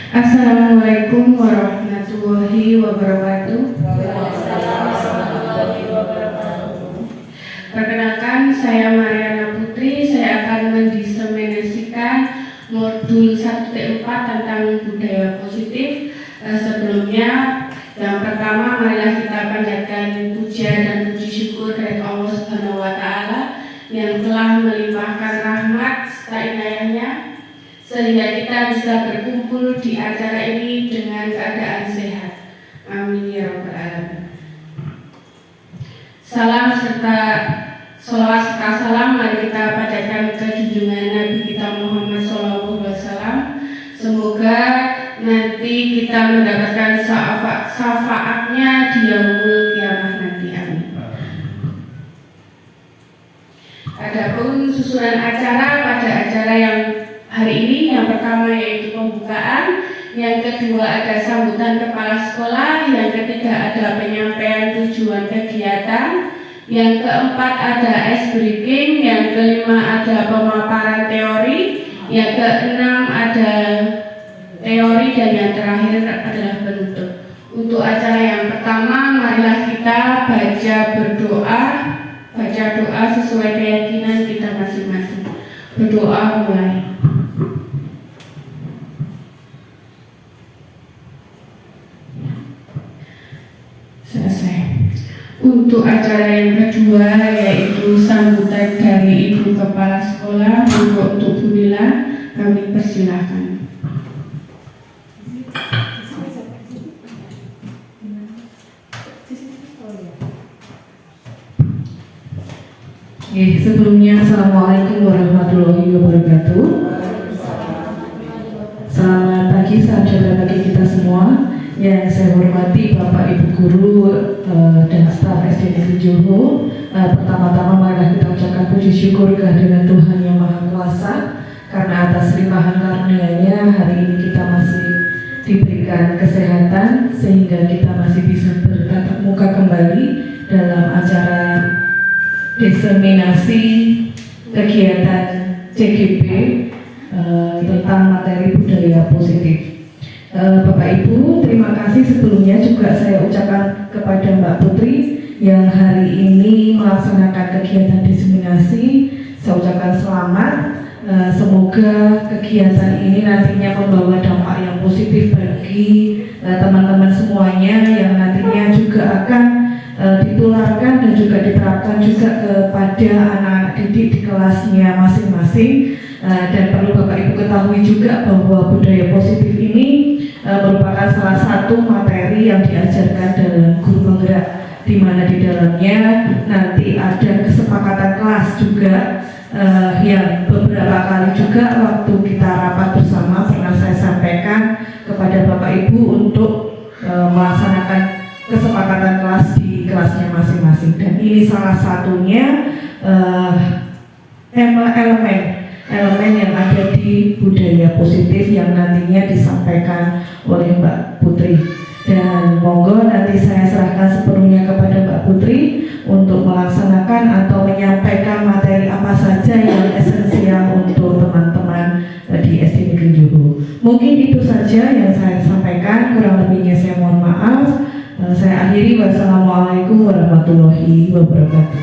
Assalamualaikum warahmatullahi wabarakatuh. Perkenalkan, saya Mariana Putri. Saya akan mendiseminasikan modul 1T4 tentang budaya positif. Sebelumnya, yang pertama, marilah kita panjatkan pujian dan puji syukur dari Allah Subhanahu wa Ta'ala yang telah melimpahkan rahmat serta inayahnya sehingga kita bisa berkumpul di acara ini dengan keadaan sehat. Amin ya rabbal alamin. Salam serta sholawat serta salam mari kita panjatkan ke junjungan Nabi kita Muhammad SAW. Semoga nanti kita mendapatkan syafaatnya di yaumul qiyamah nanti. Amin. Adapun susunan acara pada acara yang hari ini, yang pertama yaitu pembukaan, yang kedua ada sambutan kepala sekolah, yang ketiga ada penyampaian tujuan kegiatan, yang keempat ada ice breaking, yang kelima ada pemaparan teori, yang keenam ada teori, dan yang terakhir adalah penutup. Untuk acara yang pertama, marilah kita baca doa sesuai keyakinan kita masing-masing. Berdoa mulai. Selesai. Untuk acara yang kedua yaitu sambutan dari Ibu Kepala Sekolah, untuk Bu Nila, kami persilahkan. Sebelumnya Assalamualaikum warahmatullahi wabarakatuh. Selamat pagi, salam sejahtera bagi kita semua. Yang saya hormati Bapak Ibu Guru dan staf SD Negeri Johor. Pertama-tama marilah kita ucapkan puji syukur kehadiran Tuhan Yang Maha Kuasa, karena atas limpahan karunia-Nya hari ini kita masih diberikan kesehatan sehingga kita masih bisa bertatap muka kembali dalam acara diseminasi kegiatan CGP tentang materi budaya positif. Bapak Ibu, terima kasih sebelumnya juga saya ucapkan kepada Mbak Putri yang hari ini melaksanakan kegiatan diseminasi. Saya ucapkan selamat. Semoga kegiatan ini nantinya membawa dampak yang positif bagi teman-teman semuanya, yang nantinya juga akan ditularkan dan juga diterapkan juga kepada anak-anak didik di kelasnya masing-masing. Dan perlu Bapak Ibu ketahui juga bahwa budaya positif ini merupakan salah satu materi yang diajarkan dalam guru penggerak, di mana di dalamnya nanti ada kesepakatan kelas juga yang beberapa kali juga waktu kita rapat bersama pernah saya sampaikan kepada Bapak Ibu untuk melaksanakan kesepakatan kelas di kelasnya masing-masing. Dan ini salah satunya elemen yang ada di budaya positif yang nantinya disampaikan oleh Mbak Putri. Dan monggo nanti saya serahkan sepenuhnya kepada Mbak Putri untuk melaksanakan atau menyampaikan materi apa saja yang esensial untuk teman-teman di SD Negeri Johor. Mungkin itu saja yang saya sampaikan, kurang lebihnya saya mohon maaf. Saya akhiri. Wassalamualaikum warahmatullahi wabarakatuh.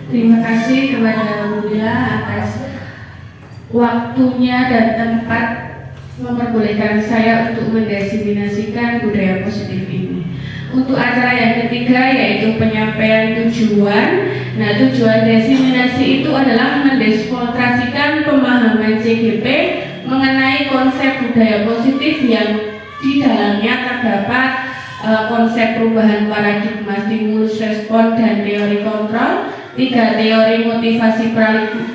Terima kasih kepada Bu Nila atas waktunya dan tempat memperbolehkan saya untuk mendiseminasikan budaya positif ini. Untuk acara yang ketiga yaitu penyampaian tujuan. Nah, tujuan diseminasi itu adalah mendemonstrasikan pemahaman CGP mengenai konsep budaya positif yang di dalamnya terdapat konsep perubahan paradigma, stimulus respon, dan teori kontrol. 3 teori motivasi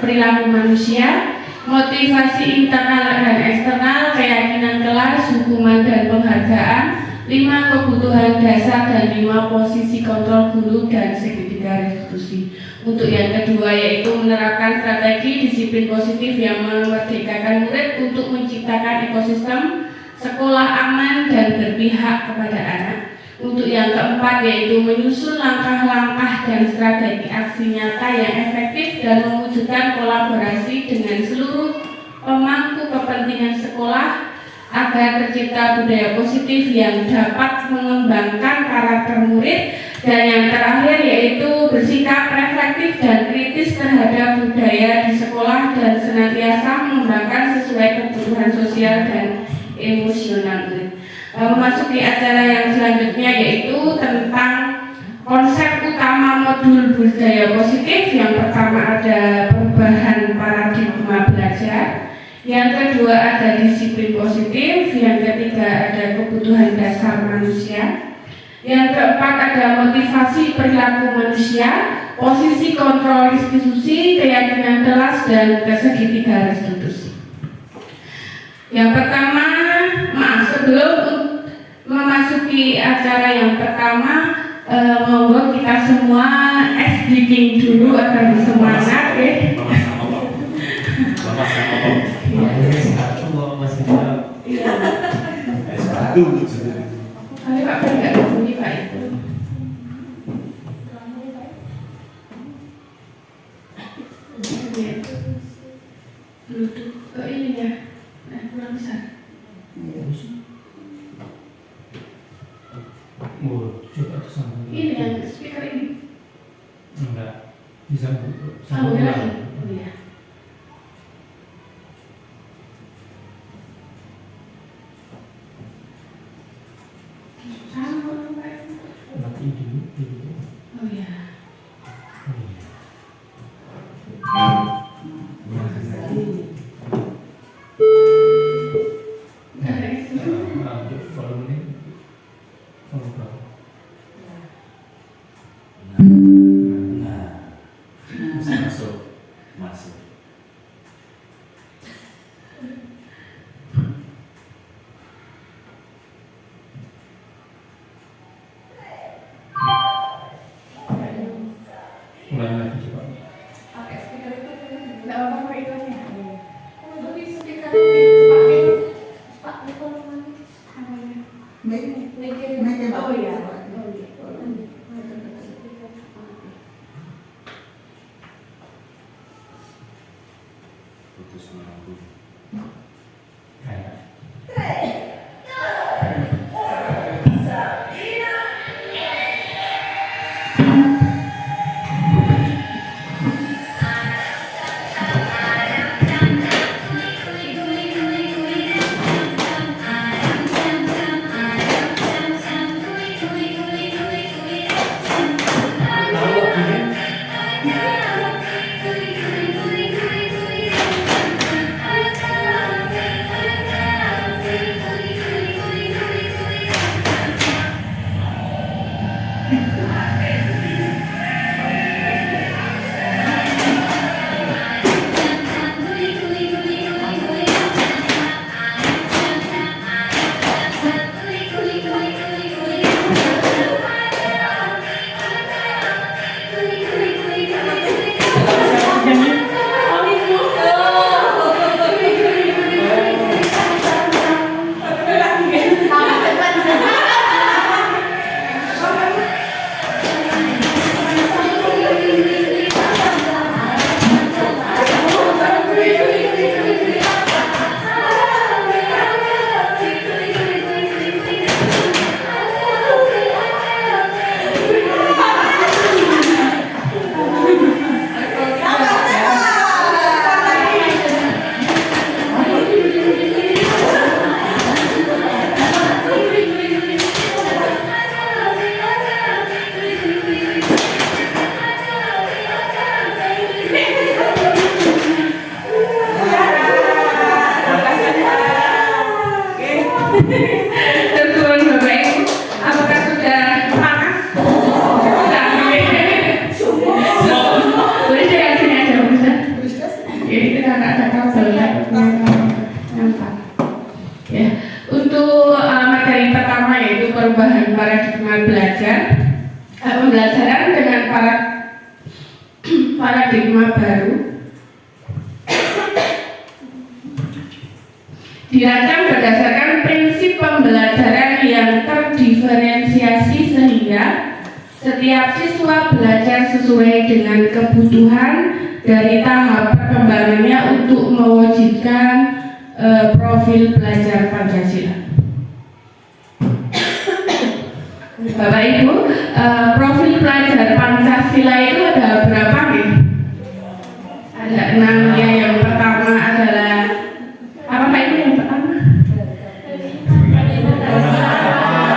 perilaku manusia, motivasi internal dan eksternal, keyakinan kelas, hukuman dan penghargaan, 5 kebutuhan dasar, dan 5 posisi kontrol guru dan segitiga restitusi. Untuk yang kedua yaitu menerapkan strategi disiplin positif yang memerdekakan murid untuk menciptakan ekosistem sekolah aman dan berpihak kepada anak. Untuk yang keempat yaitu menyusun langkah-langkah dan strategi aksi nyata yang efektif dan mewujudkan kolaborasi dengan seluruh pemangku kepentingan sekolah agar tercipta budaya positif yang dapat mengembangkan karakter murid, dan yang terakhir yaitu bersikap reflektif dan kritis terhadap budaya di sekolah dan senantiasa mengembangkan sesuai kebutuhan sosial dan emosional murid. Memasuki acara yang selanjutnya yaitu tentang konsep utama modul budaya positif. Yang pertama ada perubahan paradigma belajar, yang kedua ada disiplin positif, yang ketiga ada kebutuhan dasar manusia, yang keempat ada motivasi perilaku manusia, posisi kontrol institusi, keyakinan kelas, dan kesegitiga restitusi. Yang pertama, sebelum memasuki acara yang pertama, monggo kita semua SDG dulu agar bersemangat ya. Pak enggak bunyi Pak itu. Bluetooth. Oh ini ya. Nah, kurang besar. Coba sambung. Ini yang speaker ini. Enggak. Disambung. Sambung lagi. Oh iya. Sambung Pak. Nanti dulu. Oh iya. Masuk. Ulangi lagi coba. Pakai speaker itu enggak apa-apa itu aja. Untuk di speaker pakai Pak mikrofon namanya. Oh iya. Putus menunggu. Kayak. Tertuan Bapak Ibu, apakah sudah panas? Boleh saya sini aja Ustaz? Jadi kita nggak ada kabel nampak. Ya, untuk materi pertama yaitu perubahan paradigma belajar, pembelajaran dengan paradigma baru dirancang berdasarkan prinsip pembelajaran yang terdiferensiasi sehingga setiap siswa belajar sesuai dengan kebutuhan, dari tahap perkembangannya untuk mewujudkan profil pelajar Pancasila. Bapak Ibu, profil pelajar Pancasila itu ada berapa nih? Ada 6 ya. Yang pertama adalah apa Pak Ibu yang pertama?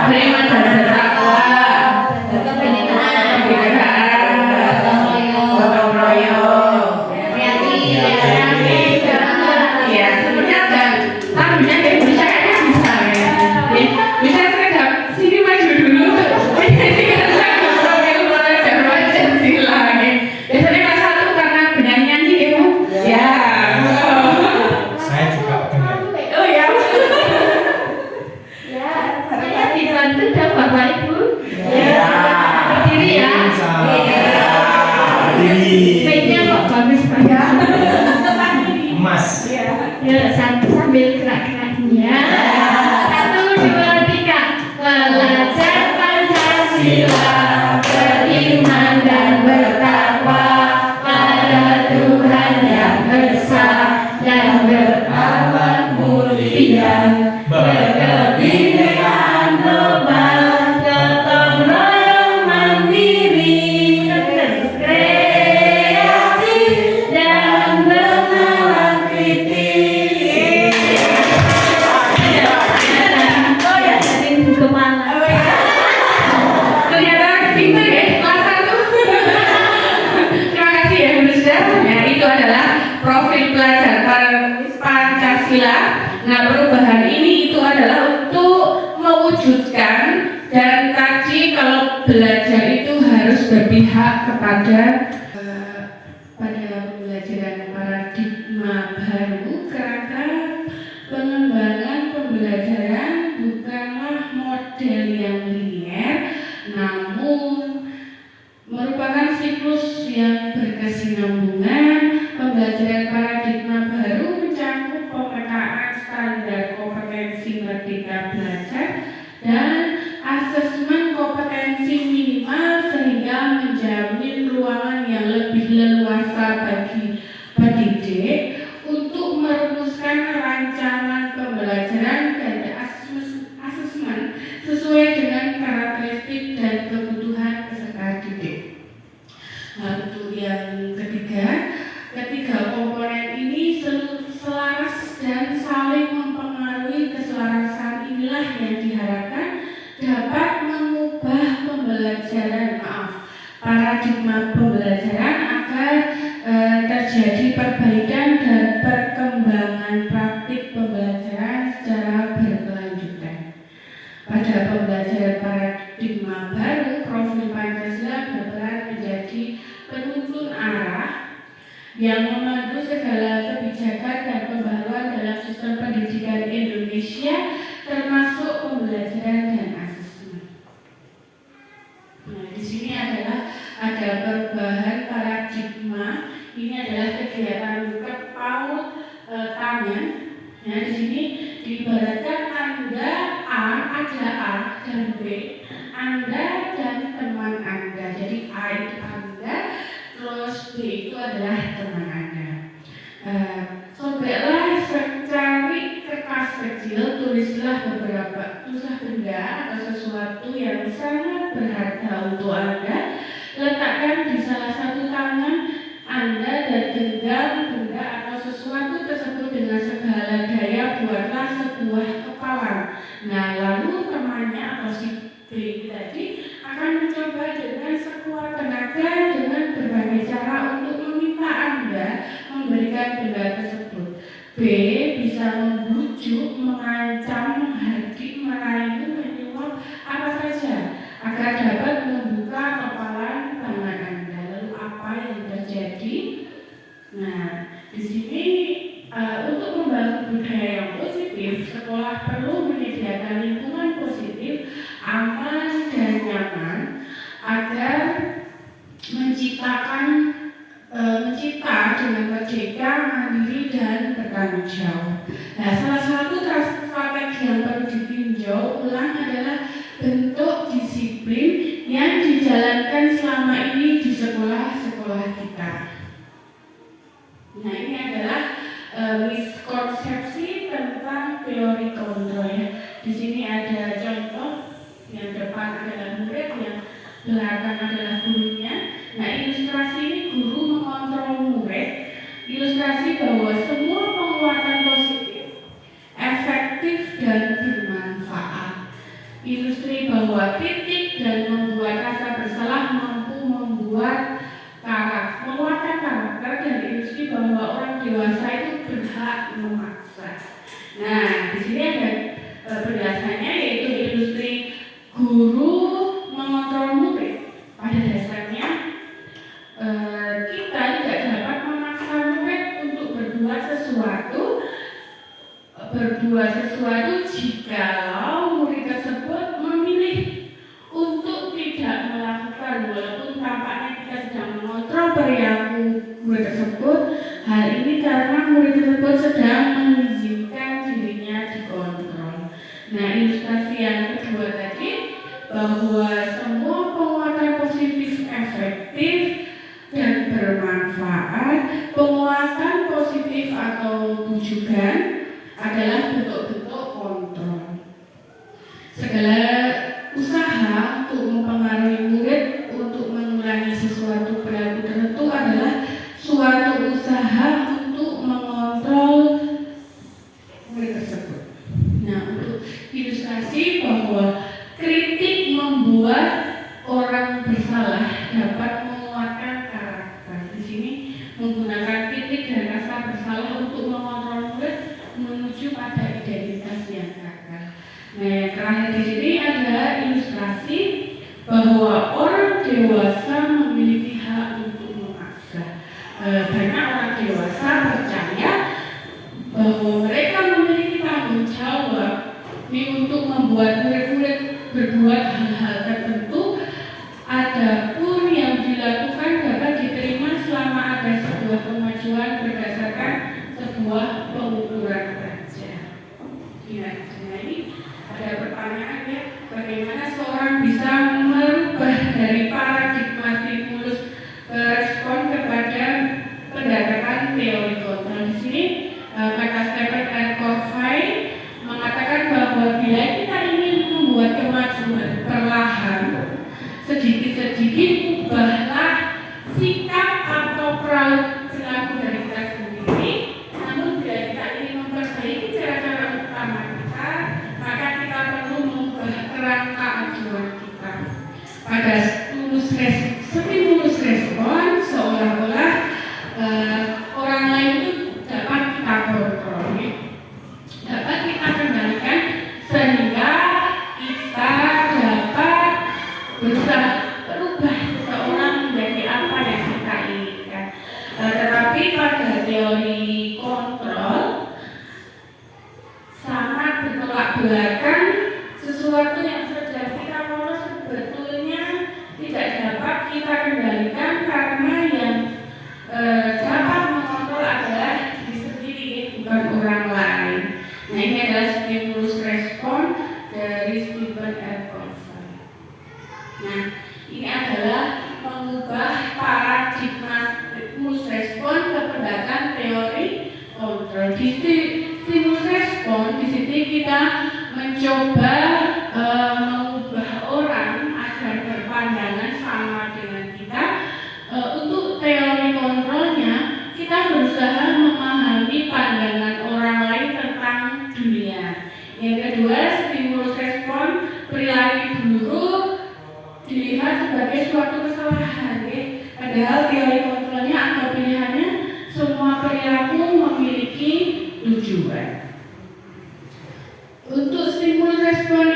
Beriman dan bertakwa, gotong royong, kreatif, ya sebenarnya dan tahunya kayak bisa kayaknya bisa ya. Bisa saya sini maju dulu. Profil pelajar Pancasila. Biasanya kelas 1 karena penyanyian sih ya. Saya juga dengar. Oh ya. Saya dibantu dan Bapak Ibu. Ya. Berdiri ya. Baiknya kok bagus Pak ya. Emas. Ya sambil gerak-geraknya. 1, 2, 3. Pelajar Pancasila beriman dan bertakwa pada Tuhan yang esa dan berakhlak mulia, berkebinekaan global, gotong royong mandiri, kreatif dan bernalar kritis. Oh ya, jadi kepala. Ternyata pintar ya kelas 1. Terima kasih ya Bu Rizda. Ya, itu adalah profil pelajar Pancasila. Nah, perubahan ini itu adalah untuk mewujudkan, dan tadi kalau belajar itu harus berpihak kepada pembelajaran paradigma baru, karena pengembangan pembelajaran bukanlah model yang linier, namun merupakan siklus yang berkesinambungan. Pembelajaran paradigma baru mencakup pemetaan standar kompetensi merdeka belajar dan asesmen kompetensi minimal, sehingga menjamin ruangan yang lebih leluasa bagi pendidik untuk merumuskan rancangan pembelajaran dan asesmen sesuai dengan karakteristik dan kebutuhan peserta didik. Nah, untuk yang ketiga komponen ini selaras dan saling mempengaruhi. Keselarasan inilah yang diharapkan dapat mengubah paradigma pembelajaran agar terjadi perbaikan dan perkembangan praktik pembelajaran secara berkelanjutan. Pada pembelajaran paradigma baru, profil Pancasila berperan menjadi penuntun arah yang memandu segala kebijakan dan pembaruan dalam sistem pendidikan Indonesia, termasuk pembelajaran dan asesmen. Nah, di sini ada perubahan paradigma. Ini adalah kegiatan kepaut tangan. Nah, di sini diibaratkan Anda ada A dan B, Anda dan teman Anda. Jadi A itu Anda, terus B itu adalah teman Anda. Sobeklah secari kertas kecil, tulislah benda atau sesuatu yang sangat berharga untuk Anda. Letakkan di salah satu tangan Anda dan genggam benda atau sesuatu tersebut dengan segala daya. Buatlah sebuah kepalan. Nah, lalu temannya atau si B tadi akan mencoba dengan sekuat tenaga dengan berbagai cara untuk meminta Anda memberikan benda tersebut. B bisa membujuk, mengancam, menghardik, merayu, menyuap, apa saja agar dapat membuka kepalan tangan Anda. Lalu apa yang terjadi? Nah, di sini untuk membangun budaya yang positif, sekolah perlu menyediakan lingkungan positif, aman dan nyaman agar mencipta dengan merdeka, mandiri dan bertanggung jawab. Nah, salah satu strategi yang perlu ditinjau ulang adalah bentuk disiplin yang dijalankan selama ini di sekolah-sekolah kita. Nah, ini adalah miskonsepsi tentang teori kontrol ya. Di sini ada contoh, yang depan adalah murid, yang belakang adalah gurunya. Nah, ilustrasi ini guru mengontrol murid. Ilustrasi bahwa semua penguatan positif, efektif dan bermanfaat. Ilustrasi bahwa kritik dan membuat rasa bersalah mampu membuat menguatkan karakter, dan ilustrasi bahwa orang dewasa itu berhak memaksa. Nah, di sini ada penjelasannya, yaitu ilustrasi guru mengontrol murid. Pada dasarnya kita tidak dapat memaksa murid untuk berbuat sesuatu jikalau murid tersebut memilih untuk tidak melakukan, walaupun tampaknya kita sedang mengontrol perilaku murid tersebut. Hal ini karena murid tersebut sedang mengizinkan dirinya dikontrol. Nah, ilustrasi yang kedua tadi, bahwa semua penguatan positif efektif dan bermanfaat. Penguatan positif atau bujukan adalah bentuk-bentuk kontrol. Segala usaha untuk mempengaruhi murid untuk mengulangi sesuatu perilaku tertentu adalah suatu usaha untuk mengontrol murid tersebut. Nah, untuk ilustrasi bahwa kritik membuat orang bersalah dapat menguatkan karakter. Di sini menggunakan kritik dan rasa bersalah untuk mengontrol murid menuju pada identitas yang gagal. Nah, yang terakhir di sini adalah ilustrasi bahwa orang dewasa memiliki hak untuk memaksa. Banyak orang dewasa percaya bahwa mereka memiliki tanggung jawab untuk membuat murid-murid berbuat hal-hal tertentu. Adapun yang dilakukan dapat diterima selama ada sebuah kemajuan berdasarkan sebuah pengukuran saja. Ya, nah ini ada pertanyaan ya, bagaimana seorang bisa merubah dari paradigma stimulus respon kepada pendekatan teori kontrol. Di sini kata Stephen R. Covey mengatakan bahwa bila kita ingin membuat kemajuan perlahan, sedikit-sedikit ubahlah sikap atau perilaku dari kita sendiri. Namun bila kita ingin memperbaiki cara-cara utama kita, maka kita perlu mengubah kerangka acuan kita. Pada stimulus respon, seolah-olah orang lain itu dapat kita kontrol, dapat kita kendalikan, sehingga kita dapat berusaha berubah seseorang menjadi apa yang kita inginkan. Tetapi pada teori kontrol sangat bertolak belakang. Sesuatu yang sedang kita kontrol sebetulnya tidak dapat kita kendalikan, karena yang dapat mengontrol adalah diri sendiri, bukan orang lain. Nah, ini adalah stimulus respon dari Stephen R. Covey. Nah, ini adalah mengubah paradigma stimulus respon ke pendekatan teori kontrol. Di stimulus respon di sini kita mencoba mengubah orang agar berpandangan sama dengan kita. Untuk teori kontrolnya, kita berusaha memahami pandangan orang lain tentang dunia. Yang kedua, stimulus respon perilaku buruk dilihat sebagai suatu kesalahan, padahal teori kontrolnya atau pilihannya semua perilaku memiliki tujuan. Untuk stimulus respon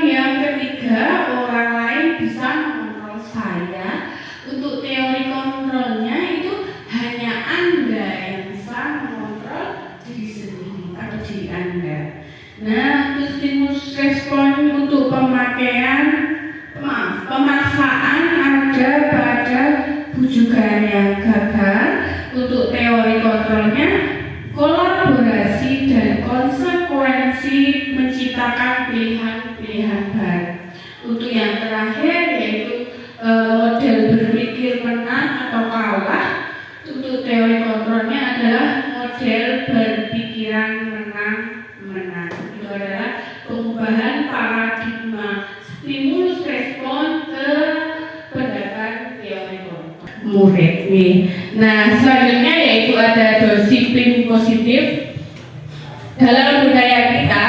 model berpikiran menang-menang. Itu adalah pengubahan paradigma stimulus respon ke pendapat teori murid nih. Nah, selanjutnya yaitu ada disiplin positif. Dalam budaya kita,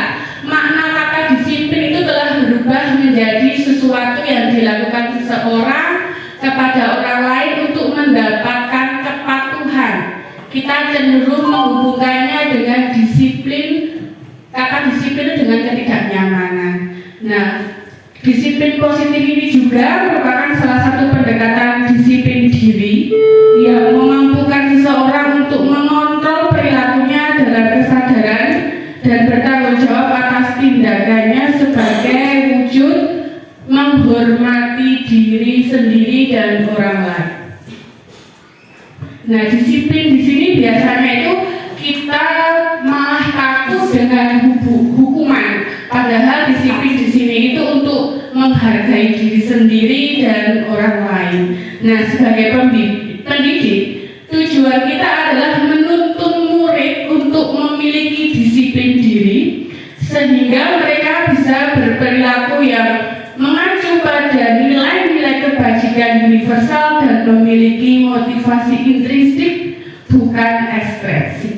makna kata disiplin itu telah berubah menjadi sesuatu yang dilakukan seseorang kepada orang lain untuk mendapatkan kepatuhan. Kita cenderung menghubungkannya dengan disiplin, kata disiplin dengan ketidaknyamanan. Nah, disiplin positif ini juga merupakan salah satu pendekatan disiplin diri yang memampukan seseorang untuk mengontrol perilakunya dalam kesadaran dan bertanggung jawab atas tindakannya sebagai wujud menghormati diri sendiri dan orang lain. Nah, disiplin di sini biasanya itu kita malah takut dengan hukuman, padahal disiplin di sini itu untuk menghargai diri sendiri dan orang lain. Nah, sebagai pendidik, tujuan kita adalah menuntun murid untuk memiliki disiplin diri sehingga mereka bisa berperilaku yang mengacu pada nilai-nilai kebajikan universal dan memiliki motivasi intrinsik bukan ekspresif.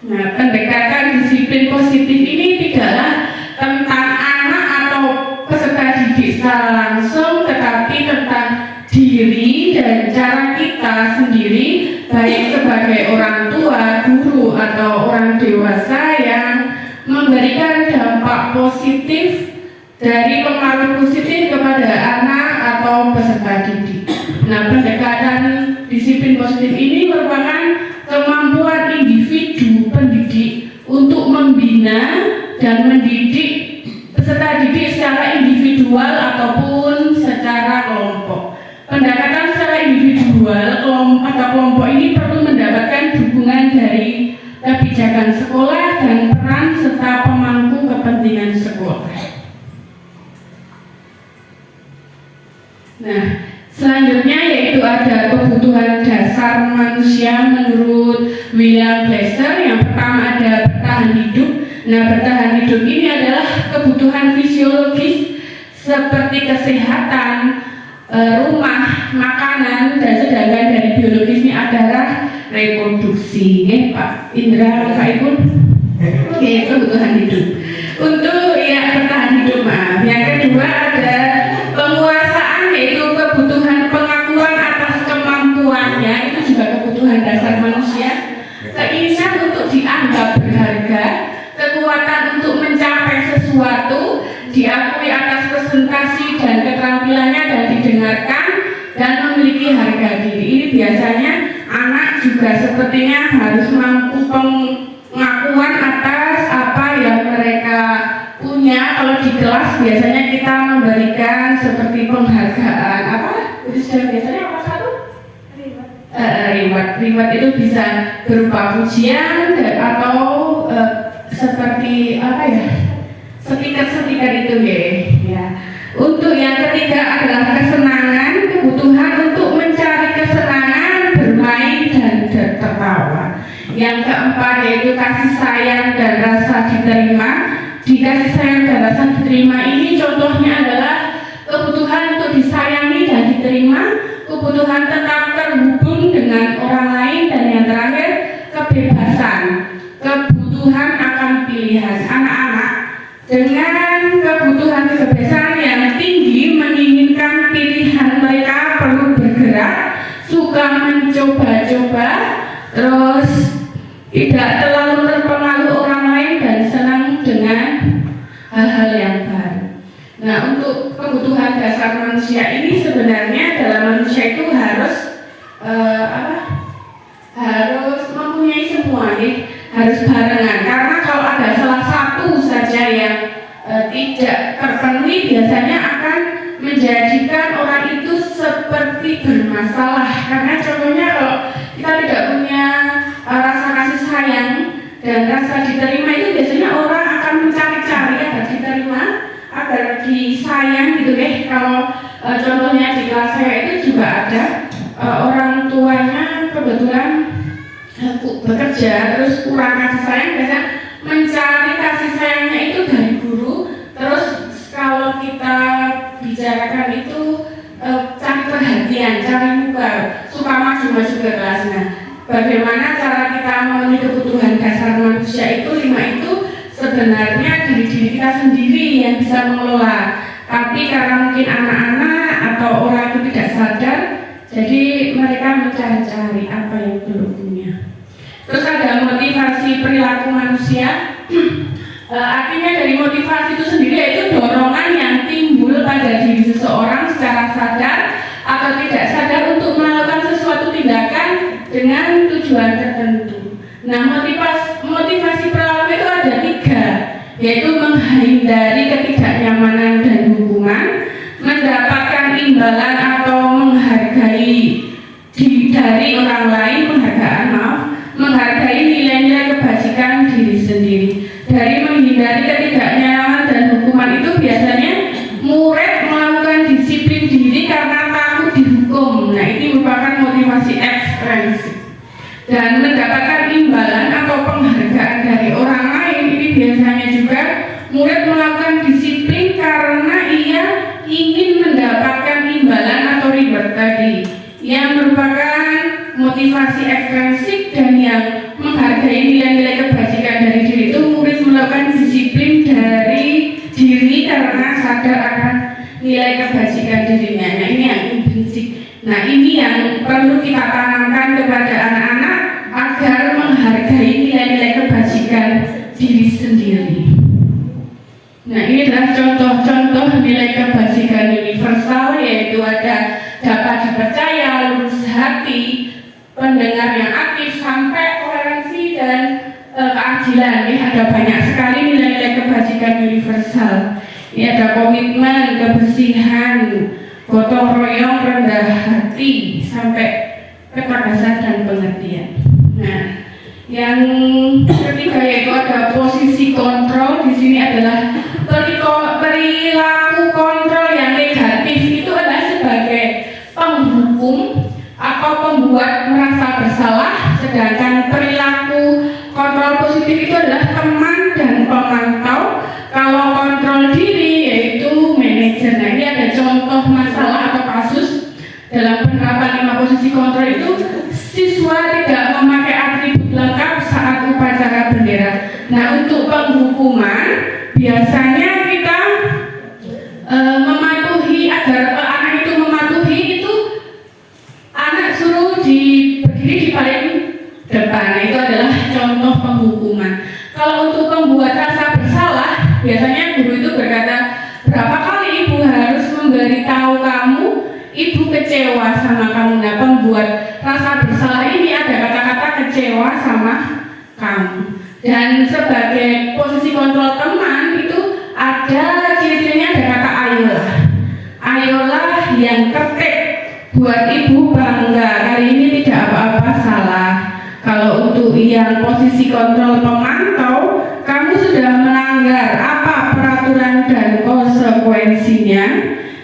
Nah, pendekatan disiplin positif ini tidaklah tentang anak atau peserta didik secara langsung, tetapi tentang diri dan cara kita sendiri, baik sebagai orang tua, guru, atau orang dewasa yang memberikan dampak positif dari pengaruh positif kepada anak atau peserta didik. Nah, pendekatan disiplin positif ini merupakan kemampuan individu pendidik untuk membina dan mendidik peserta didik secara individual ataupun secara kelompok. Pendekatan secara individual atau kelompok ini perlu mendapatkan dukungan dari kebijakan sekolah dan peran serta pemangku kepentingan sekolah. Nah, selanjutnya yaitu ada kebutuhan dasar manusia menurut William Glasser. Yang pertama ada bertahan hidup. Nah, bertahan hidup ini adalah kebutuhan fisiologis seperti kesehatan, rumah, makanan, dan sedangkan dari biologisnya adalah reproduksi. Pak Indra, Pak Ibu, kebutuhan hidup. Untuk bertahan hidup, maaf. Yang kedua ada penguasaan, yaitu kebutuhan pengakuan atas kemampuannya, itu juga kebutuhan dasar manusia. Keinginan untuk dianggap berharga, kekuatan untuk mencapai sesuatu, diakui atas presentasi dan keterampilannya dan didengarkan dan memiliki harga diri. Ini biasanya anak juga sepertinya harus mampu pengakuan atas apa yang mereka punya. Kalau di kelas biasanya kita memberikan seperti penghargaan biasanya apa satu? Reward itu bisa berupa pujian atau seperti stiker itu ya. Untuk yang ketiga adalah kesenangan, kebutuhan untuk mencari kesenangan, bermain dan tertawa. Yang keempat yaitu kasih sayang dan rasa diterima. Di kasih sayang dan rasa diterima ini contohnya adalah kebutuhan untuk disayangi dan diterima, kebutuhan tetap terhubung dengan orang lain, dan yang terakhir kebebasan, kebutuhan akan pilihan. Anak-anak dengan kebutuhan kebebasan yang tinggi menginginkan pilihan, mereka perlu bergerak, suka mencoba-coba, terus tidak terlalu terpengaruh orang lain dan senang dengan hal-hal yang baru. Nah, untuk kebutuhan dasar manusia ini sebenarnya dalam manusia itu harus harus mempunyai semua nih, harus barengan. Karena kalau ada salah satu saja yang tidak terpenuhi, biasanya akan menjadikan orang itu seperti bermasalah. Karena contohnya kalau kita tidak punya rasa kasih sayang dan rasa diterima, itu biasanya orang akan mencari-cari agar diterima, agar disayang gitu deh. Kalau contohnya di kelas saya itu juga ada orang tuanya kebetulan bekerja, terus kurang kasih sayang, biasanya mencari kasih sayangnya itu dari guru. Terus kalau kita bicarakan itu cari perhatian, cari muka, suka maju-maju ke kelas. Nah, bagaimana cara kita memenuhi kebutuhan dasar manusia itu 5 itu sebenarnya dari diri kita sendiri yang bisa mengelola. Tapi karena mungkin anak-anak atau orang itu tidak sadar, jadi mereka mencari-cari apa yang belum punya. Terus ada motivasi perilaku manusia. Artinya dari motivasi itu sendiri yaitu dorongan yang timbul pada diri seseorang secara sadar atau tidak sadar untuk melakukan sesuatu tindakan dengan tujuan tertentu. Nah, motivasi perilaku itu ada 3, yaitu menghindari ketidaknyamanan dan hukuman, mendapatkan imbalan atau menghargai dari orang lain, menghargai nilai-nilai kebajikan diri sendiri. Dari menghindari ketidaknyamanan dan hukuman itu biasanya murid melakukan disiplin diri karena takut dihukum. Nah, ini merupakan motivasi ekstrinsik. Dan mendapatkan imbalan atau penghargaan dari orang lain, ini biasanya juga murid melakukan disiplin karena ia ingin mendapatkan imbalan atau reward tadi, yang merupakan motivasi ekstrinsik. Dan yang menghargai nilai-nilai kebajikan dari diri itu murid melakukan disiplin dari diri karena sadar akan nilai kebajikan dirinya. Nah, ini yang intrinsik. Nah, ini yang perlu kita tanamkan kepada anak-anak agar menghargai nilai-nilai kebajikan diri sendiri. Nah, ini adalah contoh-contoh nilai kebajikan universal, yaitu ada dapat dipercaya, lurus hati, pendengar yang aktif, sampai toleransi dan keadilan. Ini ada banyak sekali nilai-nilai kebajikan universal. Ini ada komitmen, kebersihan, gotong royong, rendah hati, sampai ketegasan dan pengertian. Nah, yang ketiga yaitu ada posisi kontrol. Di sini adalah perilaku kontrol yang negatif. Itu adalah sebagai penghukum atau pembuat merasa bersalah, sedangkan perilaku kontrol positif itu adalah teman dan pemantau. Kalau kontrol diri yaitu manajer. Nah, ini ada contoh masalah atau kasus dalam penerapan 5 posisi kontrol itu. Siswa tidak memakai atribut lengkap saat upacara bendera. Nah, untuk penghukuman biasanya kita mematuhi, agar anak itu mematuhi itu anak suruh berdiri di paling depan. Nah, itu adalah contoh penghukuman. Kalau untuk pembuat rasa bersalah, biasanya guru itu berkata, berapa kali ibu harus memberitahu kamu, ibu kecewa sama kamu. Nah, pembuat rasa bersalah ini ada kata-kata kecewa sama kamu. Dan sebagai posisi kontrol teman itu ada ciri-cirinya, ada kata ayolah. Ayolah yang ketik, buat ibu bangga, kali ini tidak apa-apa salah. Kalau untuk yang posisi kontrol pemantau, kamu sudah melanggar apa peraturan dan konsekuensinya.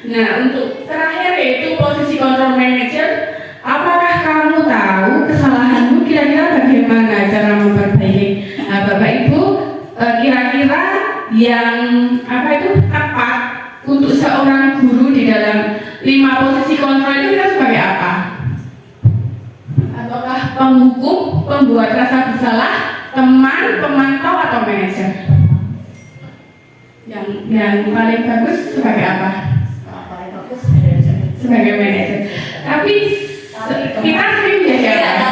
Nah, untuk terakhir yaitu posisi kontrol manager, apakah kamu tahu kesalahanmu, kira-kira bagaimana cara memperbaiki? Nah, Bapak Ibu, kira-kira yang tepat untuk seorang guru di dalam 5 posisi kontrol itu kita sebagai apa? Apakah penghukum, pembuat rasa bersalah, teman, pemantau, atau manajer? Yang paling bagus sebagai apa? Sebagai manajer. Tapi kita sering menjadi apa?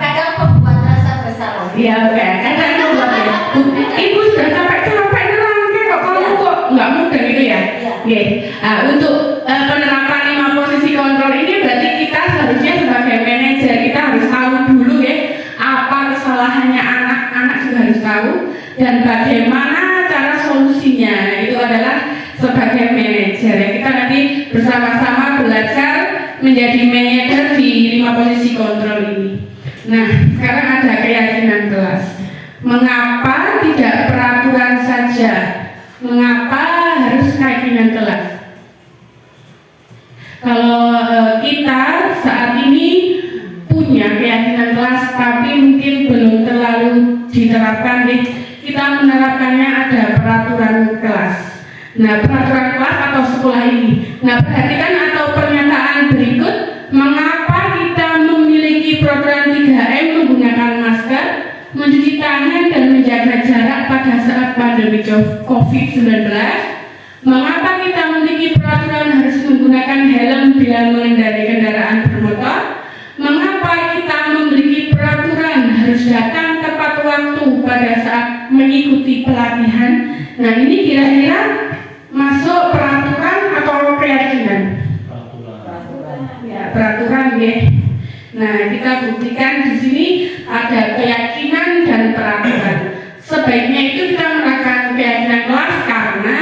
Kadang pembuat rasa bersalah. Iya, kadang pembuat ya. Ibu sudah capek nerangke kok, kamu kok nggak mudah gitu ya? Iya. Nah, untuk penerapan 5 posisi kontrol ini berarti kita seharusnya sebagai manajer kita harus tahu dulu ya apa kesalahannya anak juga harus tahu, dan bagaimana cara solusinya. Nah, itu adalah sebagai manajer. Kita nanti bersama-sama belajar menjadi manajer di 5 posisi kontrol ini. Nah, sekarang ada keyakinan kelas. Mengapa tidak peraturan saja? Mengapa harus keyakinan kelas? Kalau kita saat ini punya keyakinan kelas, tapi mungkin belum terlalu diterapkan. Kita menerapkannya ada peraturan kelas. Nah, peraturan kelas atau sekolah ini. Nah, perhatikan atau pernyataan berikut, mengapa kita memiliki program 3M menggunakan masker, mencuci tangan dan menjaga jarak pada saat pandemi COVID-19. Mengapa kita memiliki peraturan harus menggunakan helm bila mengendarai kendaraan bermotor? Mengapa kita memiliki peraturan harus datang tepat waktu pada saat mengikuti pelatihan? Nah, ini kira-kira masuk peraturan atau keyakinan? Ya, peraturan ya. Nah, kita buktikan di sini ada keyakinan dan peraturan. Sebaiknya itu kita menerapkan keyakinan kelas karena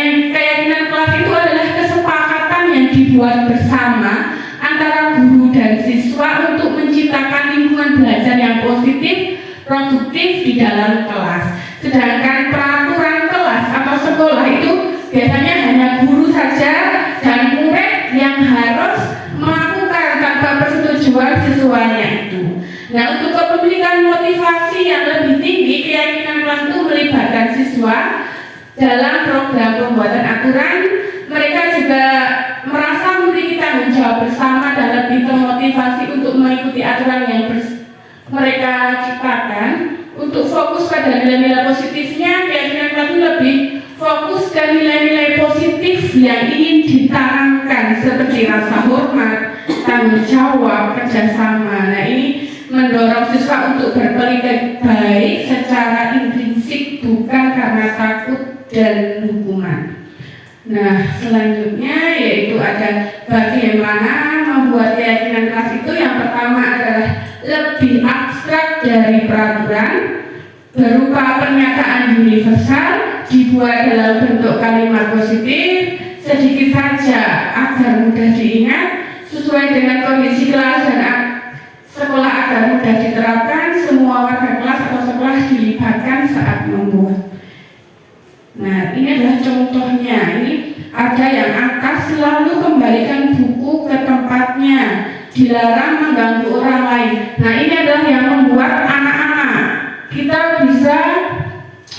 keyakinan kelas itu adalah kesepakatan yang dibuat bersama antara guru dan siswa untuk menciptakan lingkungan belajar yang positif, produktif di dalam kelas. Sedangkan peraturan kelas atau sekolah itu biasanya hanya guru saja dan murid yang harus melakukan tanpa persetujuan siswanya itu. Nah, untuk kepemilikan motivasi yang lebih tinggi, keyakinan kelas itu melibatkan siswa dalam program pembuatan aturan. Mereka juga merasa memiliki tanggung jawab bersama dan lebih termotivasi untuk mengikuti aturan yang mereka ciptakan. Untuk fokus pada nilai-nilai positifnya, keyakinan kelas itu lebih fokus ke nilai-nilai positif yang ingin ditanamkan seperti rasa hormat, tanggung jawab, kerjasama. Nah, ini mendorong siswa untuk berperilaku baik secara intrinsik, bukan karena takut dan hukuman. Nah, selanjutnya yaitu ada bagaimana membuat keyakinan kelas itu. Yang pertama adalah lebih abstrak dari peraturan, berupa pernyataan universal, dibuat dalam bentuk kalimat positif, sedikit saja agar mudah diingat, sesuai dengan kondisi kelas dan sekolah agar mudah diterapkan. Semua warga kelas atau sekolah dilibatkan saat membuat. Nah, ini adalah contohnya. Ini ada yang angka selalu kembalikan buku ke tempatnya, dilarang mengganggu orang lain. Nah, ini adalah yang membuat anak-anak kita bisa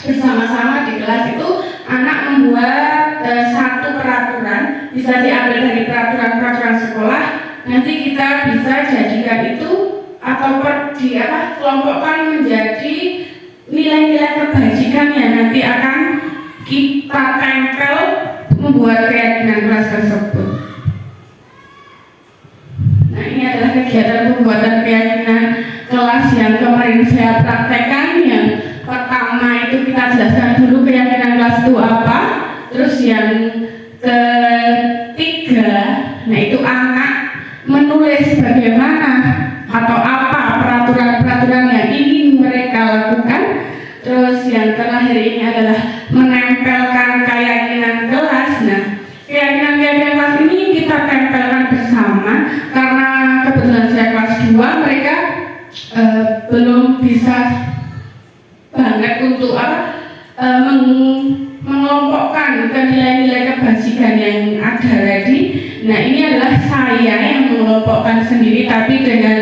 bersama-sama di kelas itu anak membuat satu peraturan, bisa diambil dari peraturan-peraturan sekolah. Nanti kita bisa jadikan itu atau kelompokkan menjadi nilai-nilai kebajikan yang nanti akan kita tempel membuat keyakinan kelas tersebut. Nah, ini adalah kegiatan pembuatan keyakinan kelas yang kemarin saya praktekkan. Yang pertama itu kita jelaskan dulu keyakinan kelas itu apa. Terus yang ketiga, nah itu anak menulis bagaimana atau apa peraturan-peraturan yang ingin mereka lakukan. Terus yang terakhir ini adalah menempelkan keyakinan kelas. Nah, keyakinan kelas ini kita tempelkan bersama karena kebetulan saya kelas 2, mereka belum bisa banget untuk mengelompokkan ke nilai-nilai kebajikan yang ada tadi. Nah, ini adalah saya yang mengelompokkan sendiri, tapi dengan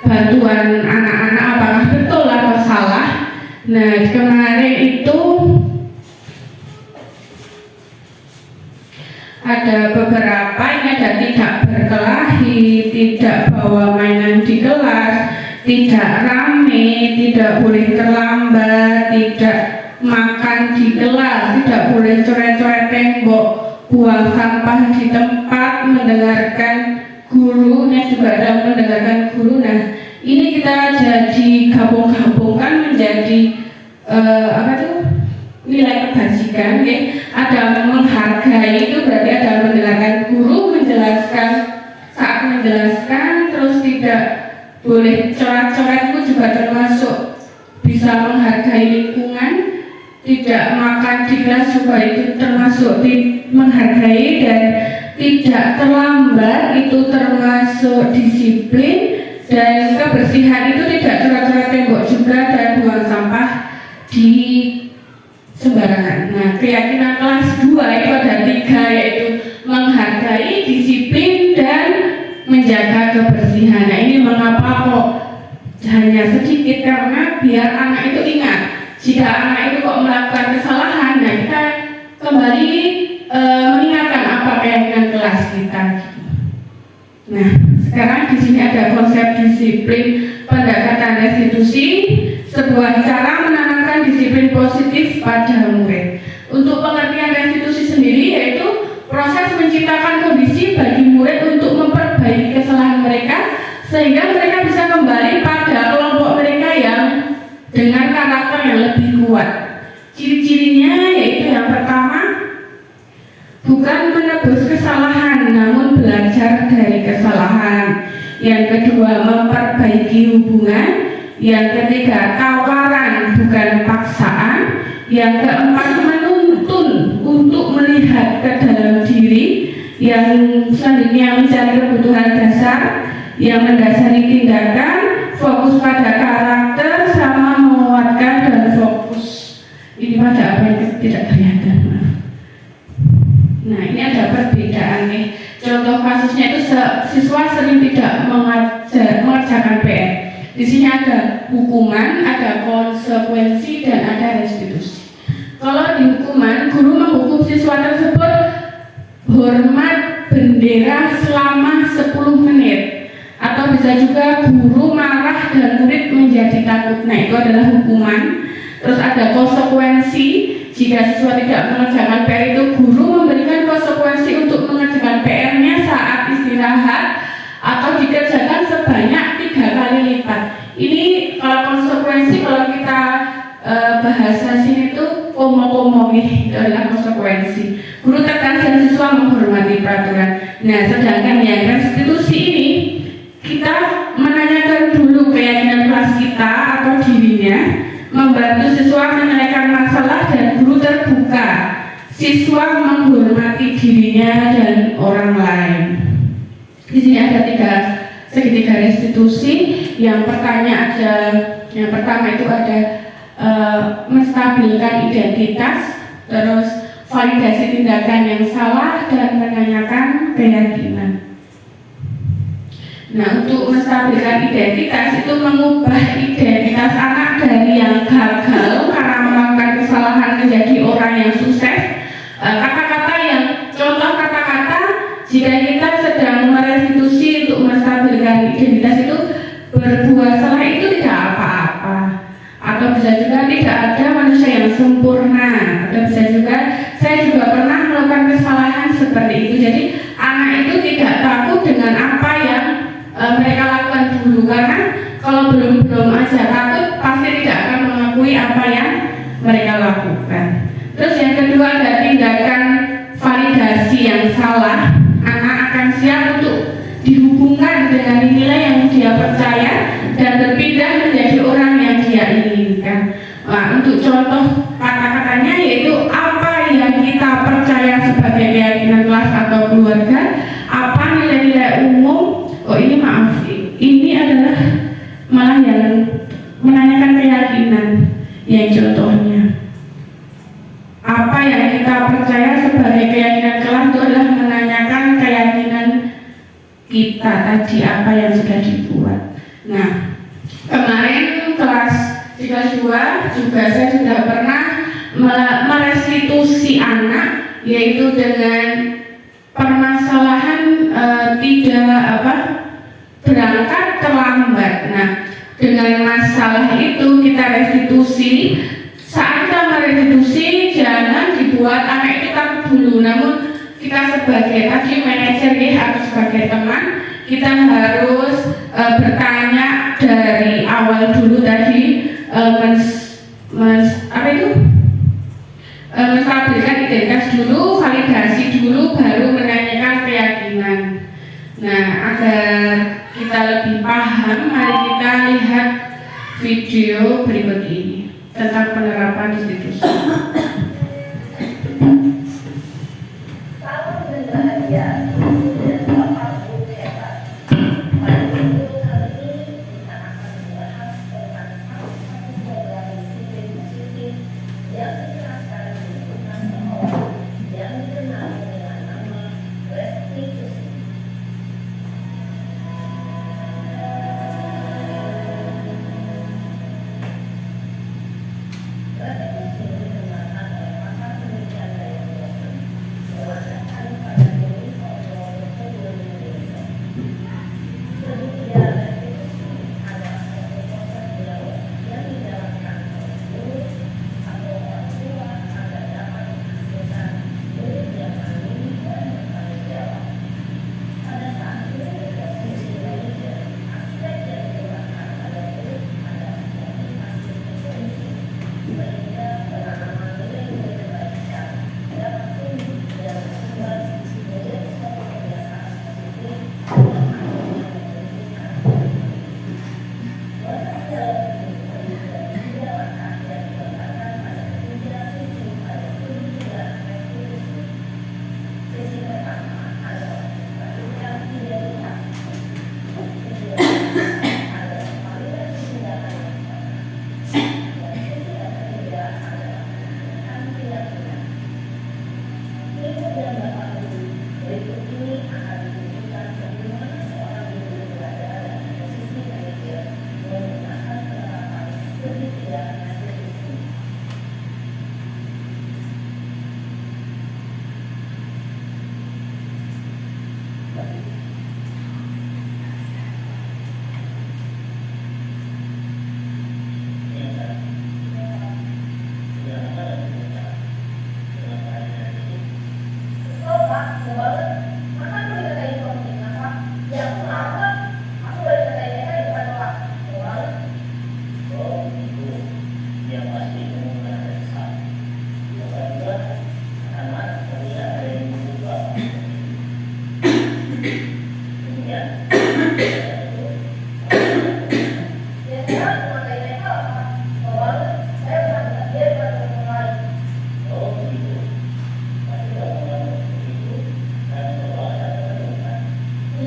bantuan anak-anak apakah betul atau salah. Nah, kemarin itu ada beberapa, ini ada tidak berkelahi, tidak bawa mainan di kelas, tidak rame, tidak boleh terlambat, tidak makan di kelas, tidak boleh coret-coret tembok, buang sampah di tempat, mendengarkan gurunya juga ada mendengarkan guru. Nah, ini kita jadi gabung-gabungkan menjadi nilai kebajikan. Ada menghargai, itu berarti ada mendengarkan guru menjelaskan, saat menjelaskan, terus tidak boleh coret-coret itu juga termasuk bisa menghargai lingkungan, tidak makan di kelas juga itu termasuk menghargai, dan tidak terlambat itu termasuk disiplin, dan kebersihan itu tidak coret-coret tembok juga, dan buang sampah di sembarangan. Nah, keyakinan kelas 2 itu ada 3, yaitu menghargai, disiplin, dan menjaga kebersihan. Nah, ini mengapa kok hanya sedikit, karena biar anak itu ingat jika anak itu kok melakukan kesalahan, nah kita kembali mengingatkan apa keyakinan kelas kita. Nah, sekarang di sini ada konsep disiplin pendekatan restitusi, sebuah cara menanamkan disiplin positif pada murid. Untuk pengertian restitusi sendiri yaitu proses menciptakan kondisi bagi murid untuk memperbaiki kesalahan mereka sehingga mereka bisa kembali pada kelompok mereka yang dengan karakter yang lebih kuat. Ciri-cirinya yaitu yang pertama, bukan menebus kesalahan namun belajar dari kesalahan. Yang kedua, memperbaiki hubungan. Yang ketiga, tawaran bukan paksaan. Yang keempat, menuntun untuk melihat ke dalam diri. Yang selanjutnya, mencari kebutuhan dasar yang mendasari tindakan, fokus pada karakter, sama menguatkan dan fokus ini pada apa yang tidak kelihatan. Nah, ini ada perbedaan nih. Contoh kasusnya itu siswa sering tidak mengerjakan PR. Di sini ada hukuman, ada konsekuensi, dan ada restitusi. Kalau di hukuman, guru menghukum siswa tersebut hormat bendera selama 10 menit. Atau bisa juga guru marah dan murid menjadi takut. Nah, itu adalah hukuman. Terus ada konsekuensi. Jika siswa tidak mengerjakan PR itu, guru memberikan konsekuensi untuk mengerjakan PR-nya saat istirahat atau dikerjakan sebanyak 3 kali lipat. Ini kalau konsekuensi, kalau kita bahasa sini itu komo-komo, itu adalah konsekuensi. Guru tegas dan siswa menghormati peraturan. Nah, sedangkan yang restitusi ini, kita menanyakan dulu keyakinan kelas kita atau dirinya, membantu siswa menyelesaikan masalah, dan guru terbuka. Siswa menghormati dirinya dan orang lain. Di sini ada segitiga restitusi. Yang pertama itu ada menstabilkan identitas, terus validasi tindakan yang salah, dan menanyakan keyakinan. Nah, untuk menstabilkan identitas itu mengubah identitas anak dari yang gagal karena melakukan kesalahan menjadi orang yang sukses. Contoh kata-kata jika kita sedang merestitusi untuk menstabilkan identitas itu, berbuat salah itu tidak apa-apa, atau bisa juga tidak ada manusia yang sempurna, atau bisa juga saya juga pernah melakukan kesalahan seperti itu. Jadi anak itu tidak takut dengan apa yang mereka lakukan dulu, karena kalau belum aja takut pasti tidak akan mengakui apa yang mereka lakukan. Terus yang kedua ada tindakan validasi yang salah. Anak akan siap untuk dihubungkan dengan nilai yang dia percaya dan berpindah menjadi orang yang dia inginkan. Nah, untuk contoh kata-katanya yaitu apa yang kita percaya sebagai keyakinan kelas atau keluarga, apa nilai-nilai umum. Ini adalah malah yang menanyakan keyakinan. Yang contohnya, apa yang kita percaya sebagai keyakinan kelas itu adalah menanyakan keyakinan kita tadi, apa yang sudah dibuat. Nah, kemarin kelas 32 juga saya sudah pernah merestitusi anak, yaitu dengan permasalahan berangkat terlambat. Nah, dengan masalah itu kita restitusi. Saat kita merestitusi, jangan dibuat anak itu takut dulu, namun kita sebagai manajer atau sebagai teman, kita harus bertanya dari awal dulu tadi, menstabilkan identitas dulu, validasi dulu, baru menanyakan keyakinan. Nah, agar kita lebih paham, mari kita lihat video berikut ini tentang penerapan institusi. Salam dan bahagia dan apapun hebat. Pada video kali ini kita akan membahas tentang salah satu program disiplin positif yang diterapkan di lingkungan sekolah yang dikenal dengan nama restitusi.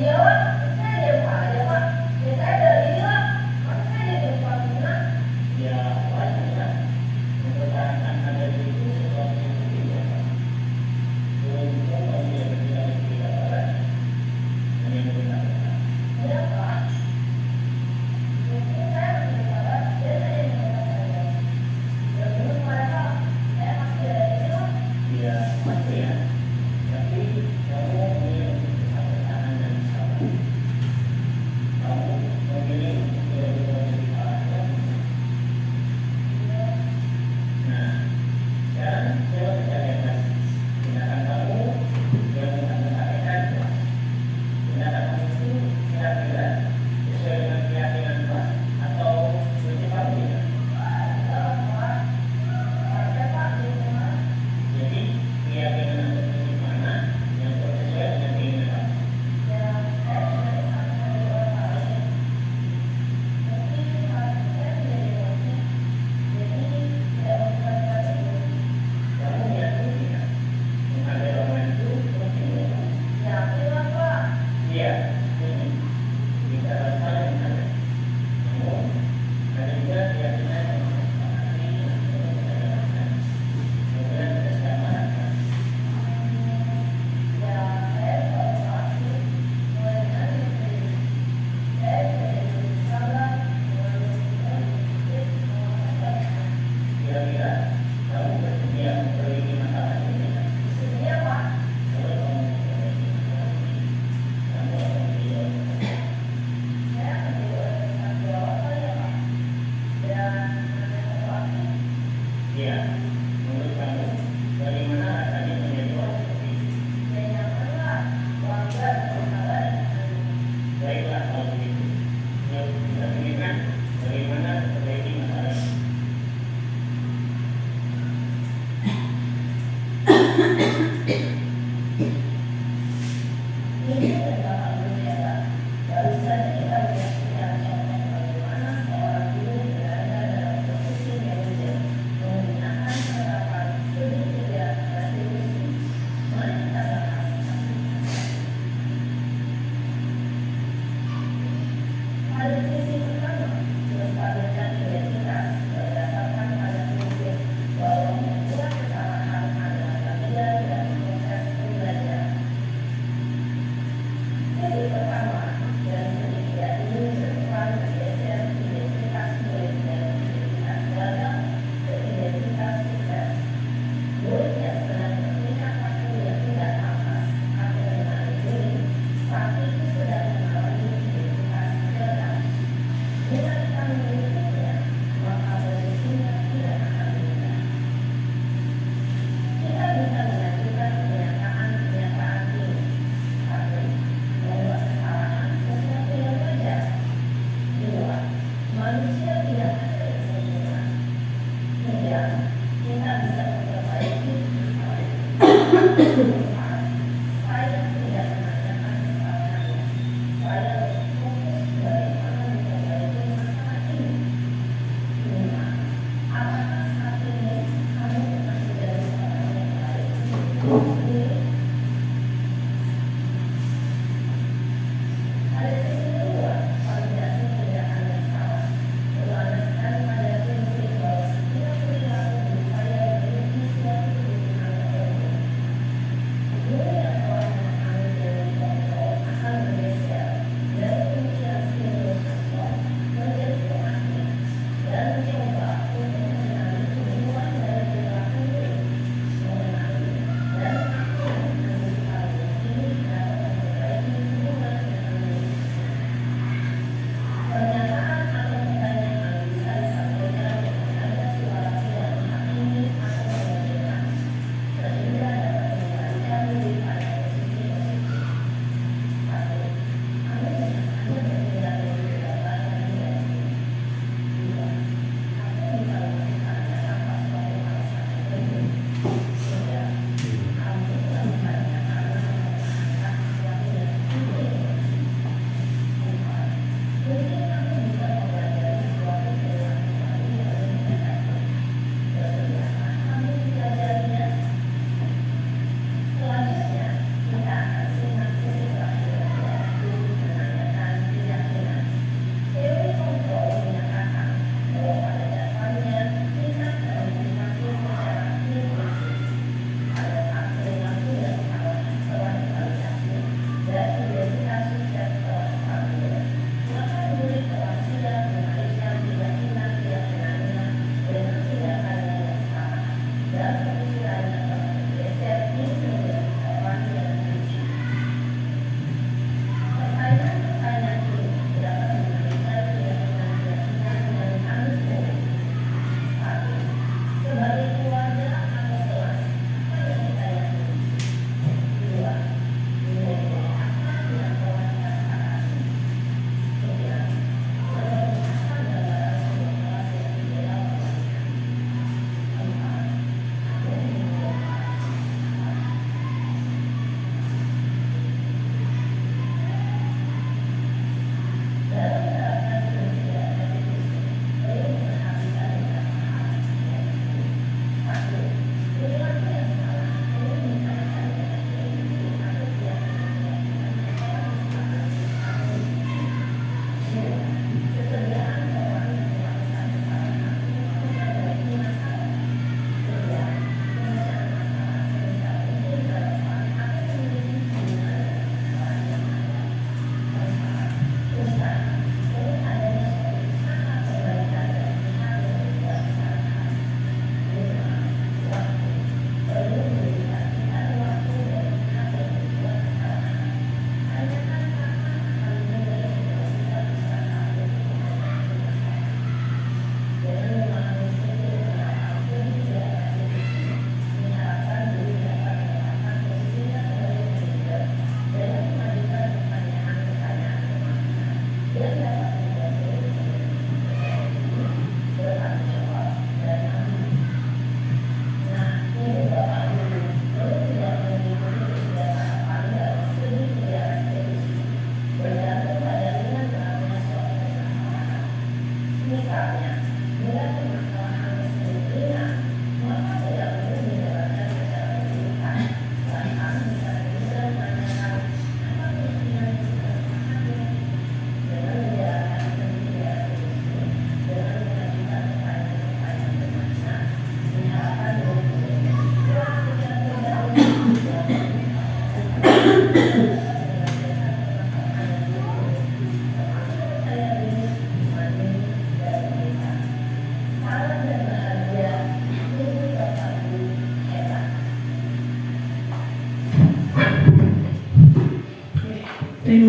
Iya Pak, saya diam aja Pak. Ya saya dari ini lah. Masa saya di depan Mina? Ya wajar lah. Mempertahankan kader itu sesuatu yang penting ya Pak. Beruntung masih ada tidak barat. Hanya benar-benar. Iya Pak. Mungkin saya masih sabar, dia saya yang mengatakan saya. Ya terus mereka, saya masih ada di sini Pak. Ya pasti ya. Tapi kamu memilih untuk tetap bertahan dan sabar. Kamu memilih untuk betul-betul menjadi pahlawan. Nah, sekarang coba kita lihat lagi. Tindakan kamu yang mengatakan jelas. Tindakan kamu itu kira-kira sesuai dengan keyakinan Pak atau seperti kamu tidak? Enggak Pak. Ada Pak di rumah. Jadi keyakinan atau seperti mana yang sesuai dengan keinginan kamu? Ya, saya sebenarnya sangat menjadi orang lain. Mungkin hati saya menjadi emosi. Jadi tidak mengikhlaskan itu. Kamu yakin tidak? Menghargai orang lain itu penting buat kamu. Yakin lah Pak. Iya, ini kita harus saling menghargai. Namun ada juga keyakinan yang disepakati untuk kita dapatkan. Kemudian kita sedang marahkan. Ya, saya selalu pasti mulai dengan diri sendiri. Saya menjadi lebih sabar, mulai berpikir, menguasai. Kira-kira kamu bersedia memperbaiki masalah ini tidak? Sebenarnya Pak, Kalau kamu memperbaiki masalah ini, kamu akan menjadi orang yang baik. saya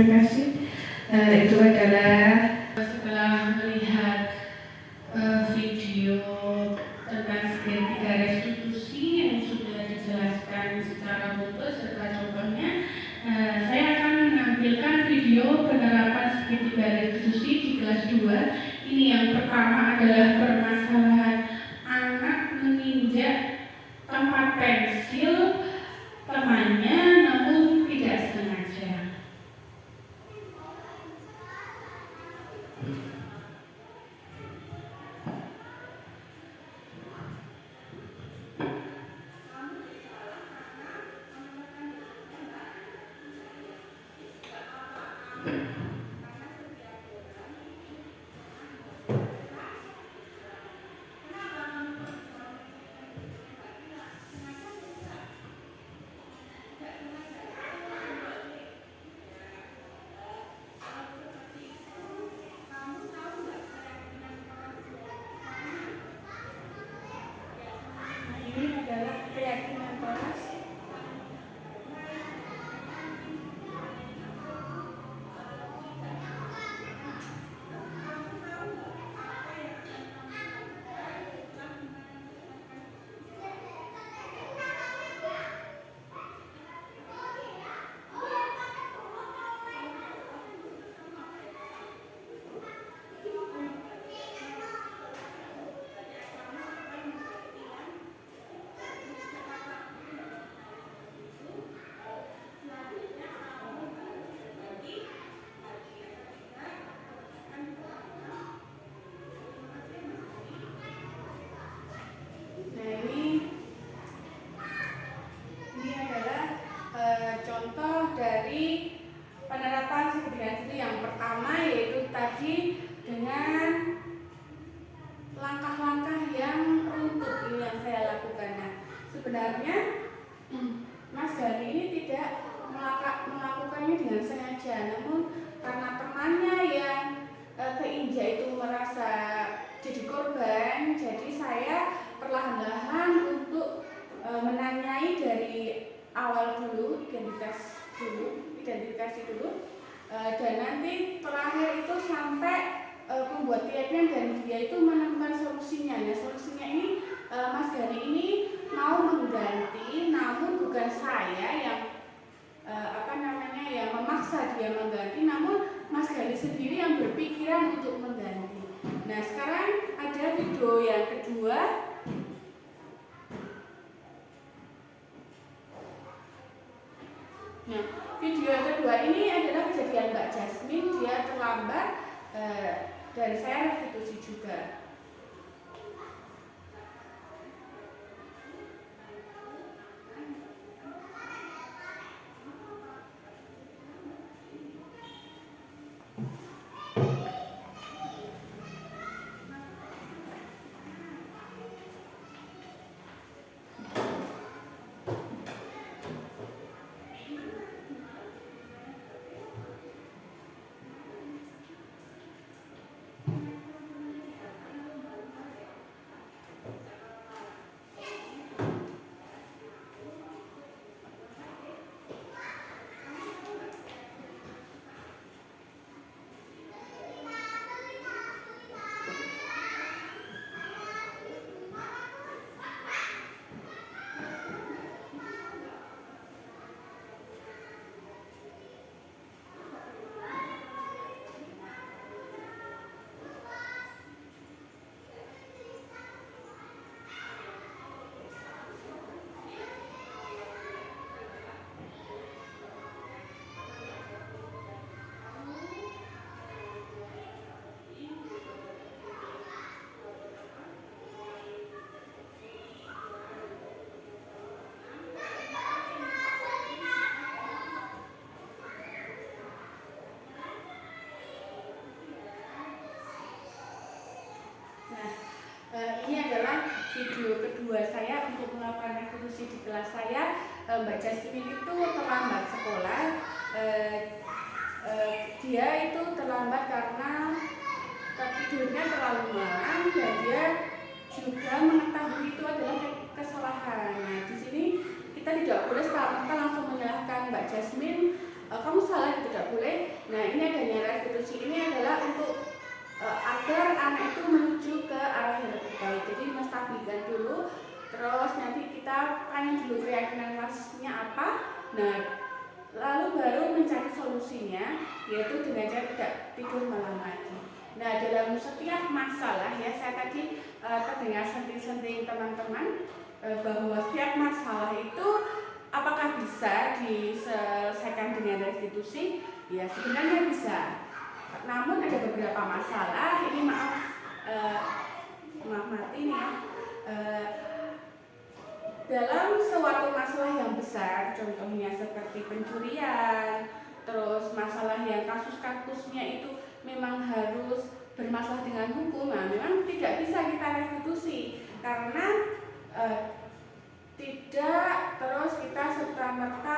terima kasih. Itu adalah setelah melihat video tentang segitiga restitusi yang sudah dijelaskan secara utuh serta contohnya, saya akan menampilkan video penerapan segitiga restitusi di kelas 2. Ini yang pertama adalah permasalahan anak menginjak tempat pensil temannya namun tidak sengaja. Ini adalah keyakinan kelas. Nah ini adalah contoh dari penerapan segitiga itu. Yang pertama yaitu tadi dengan langkah-langkah yang runtut ini yang saya lakukan. Nah, sebenarnya Mas Gani ini tidak melakukannya dengan sengaja, namun karena temannya yang keinjak itu merasa jadi korban, jadi saya perlahan-lahan untuk menanyai dari awal dulu, identifikasi dulu, dan nanti terakhir itu sampai membuat keyakinan dan dia itu menemukan solusinya. Nah, solusinya ini Mas Gani ini mau mengganti, namun bukan saya yang yang memaksa dia mengganti, namun Mas Gani sendiri yang berpikiran untuk mengganti. Nah, sekarang ada video yang kedua. Nah, video yang kedua ini adalah kejadian Mbak Jasmine, dia terlambat dan saya restitusi juga. Ini adalah video kedua saya untuk melakukan restitusi di kelas saya. Mbak Jasmine itu terlambat sekolah. Dia itu terlambat karena tidurnya terlalu malam dan dia juga mengetahui itu adalah kesalahan. Nah, di sini kita tidak boleh serta-merta langsung menyalahkan Mbak Jasmine kamu salah, tidak boleh. Nah, ini adanya restitusi ini adalah untuk agar anak itu menuju ke arah yang lebih baik. Jadi menstabilkan dulu, terus nanti kita tanya dulu keyakinan masnya apa. Nah, lalu baru mencari solusinya, yaitu dengan cara tidak tidur malam lagi. Nah, dalam setiap masalah ya, saya tadi terdengar senting-senting teman-teman bahwa setiap masalah itu apakah bisa diselesaikan dengan restitusi? Ya, sebenarnya bisa. Namun ada beberapa masalah, ini maaf mati nih ya. Dalam suatu masalah yang besar, contohnya seperti pencurian, terus masalah yang kasus-kasusnya itu memang harus bermasalah dengan hukum, nah memang tidak bisa kita restitusi karena tidak terus kita serta-merta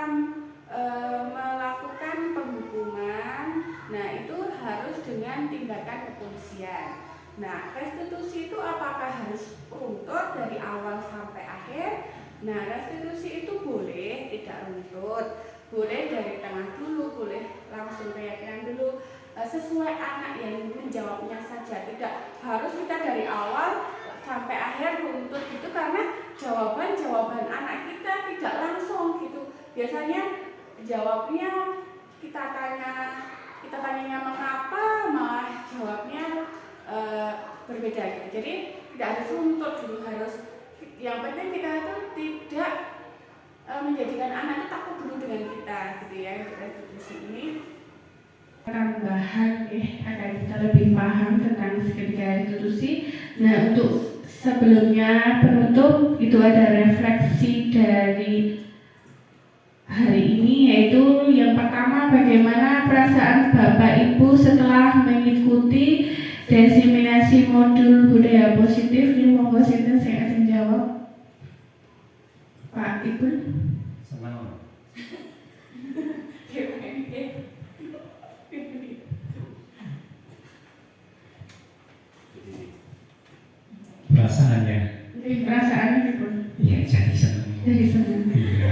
melakukan penghukuman. Nah, itu harus dengan tindakan kepolisian. Nah, restitusi itu apakah harus runtut dari awal sampai akhir? Nah, restitusi itu boleh tidak runtut, boleh dari tengah dulu, boleh langsung keyakinan dulu, sesuai anak yang menjawabnya saja. Tidak harus kita dari awal sampai akhir runtut gitu, karena jawaban anak kita tidak langsung gitu. Biasanya jawabnya kita tanyanya mengapa, malah jawabnya berbeda gitu. Jadi tidak harus runtut dulu, harus yang penting kita itu tidak menjadikan anak itu takut dulu dengan kita gitu ya. Restitusi ini tambahan agar kita lebih paham tentang seketika restitusi. Nah, untuk sebelumnya penutup itu ada refleksi dari hari ini, yaitu yang pertama, bagaimana perasaan Bapak Ibu setelah mengikuti diseminasi modul budaya positif. Ini monggo sinten saya akan jawab. Pak Ibu. Senang. Perasaannya. Perasaannya Ibu. Iya, jadi senang. Jadi senang. Iya.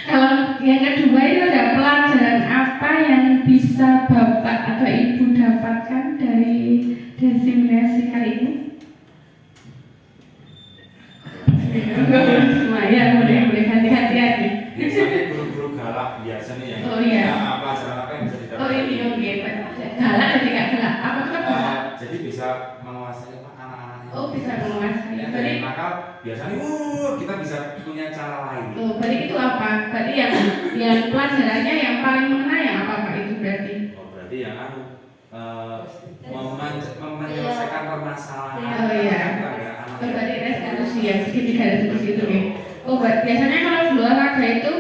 Kalau yang kedua itu ada pelajaran apa yang bisa Bapak atau Ibu dapatkan dari diseminasi kali ini? Semua ya, boleh hati-hati. Biasanya guru-guru galak biasanya ya. Oh iya. Nah, pelajaran apa yang bisa didapatkan? Oh ini oke, galak jadi gak galak. Apa tuh? Jadi bisa menguasai anak-anaknya. Oh bisa menguasai. Ya, Berarti, dari nakal biasanya kita bisa punya cara lain. oh, berarti itu apa? Berarti yang pelajarannya yang paling mengena yang apa Pak itu berarti? Oh, berarti yang menyelesaikan permasalahan. Oh iya. Oh, berarti restitusi ya, segitiga restitusi itu ya. Oh, biasanya kalau di olahraga itu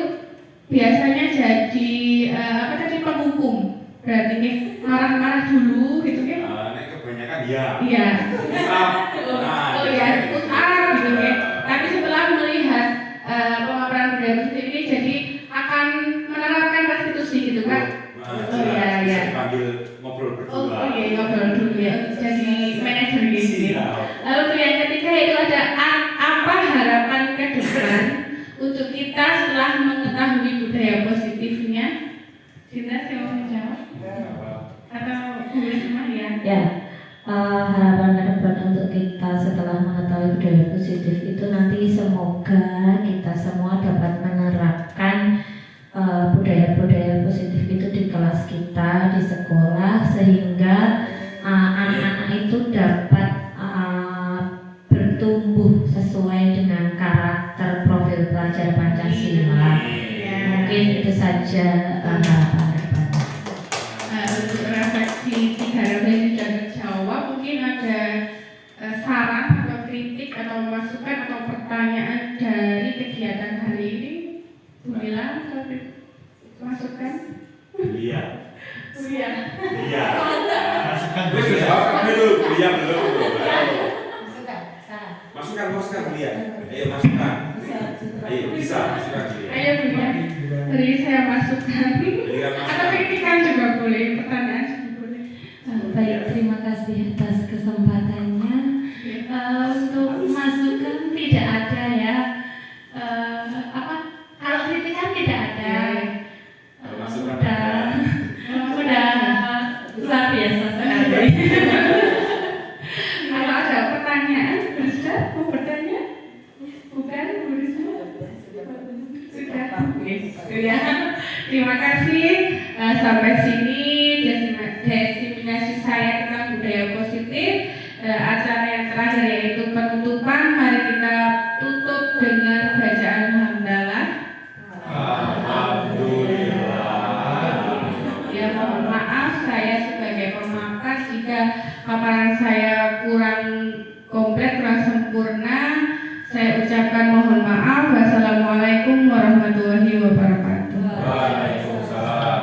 biasanya jadi apa tadi, penghukum. Berarti nih marah-marah dulu gitu ya. Nek kebanyakan ya. Iya. Nah, Oh iya, putar gitu ya. Tapi setelah melihat pemaparan budaya positif ini, jadi akan menerapkan restitusi gitu kan? Oh iya, iya. Sambil ngobrol berdua. Oh iya, ngobrol dulu ya. Jadi manajer gitu ya. Lalu tuh yang ketiga itu ada apa harapan ke depan untuk kita setelah mengetahui budaya positifnya? Cinta, saya mau menjawab? Atau boleh semua ya? Ya, harapan ke depan untuk kita setelah mengetahui budaya positif itu nanti semoga kita semua dapat menerapkan budaya-budaya positif itu di kelas kita, di sekolah, sehingga anak-anak itu dapat bertumbuh sesuai dengan karakter profil pelajar Pancasila. Mungkin itu saja harapan ke depan. Untuk refleksi tiga refleksi sudah terjawab, mungkin ada saran atau kritik atau masukan atau pertanyaan dari kegiatan hari ini. Bu Mila, masukan? Iya. Iya. Iya. Masukkan Gue sudah jawab dulu. Iya belum. Masukkan, Masukkan Bulia. Ayo masukkan. Ayo bisa masukkan Bulia. Ayo Bu ya, beri saya masukan. Berikan Atau masukan. kritikan juga boleh, pertanyaan juga boleh. Baik, terima kasih atas kesempatannya. Untuk masukan tidak ada ya. Kalau kritikan tidak ada. kurang komplek, kurang sempurna, saya ucapkan mohon maaf. Wassalamualaikum warahmatullahi wabarakatuh. Waalaikumsalam.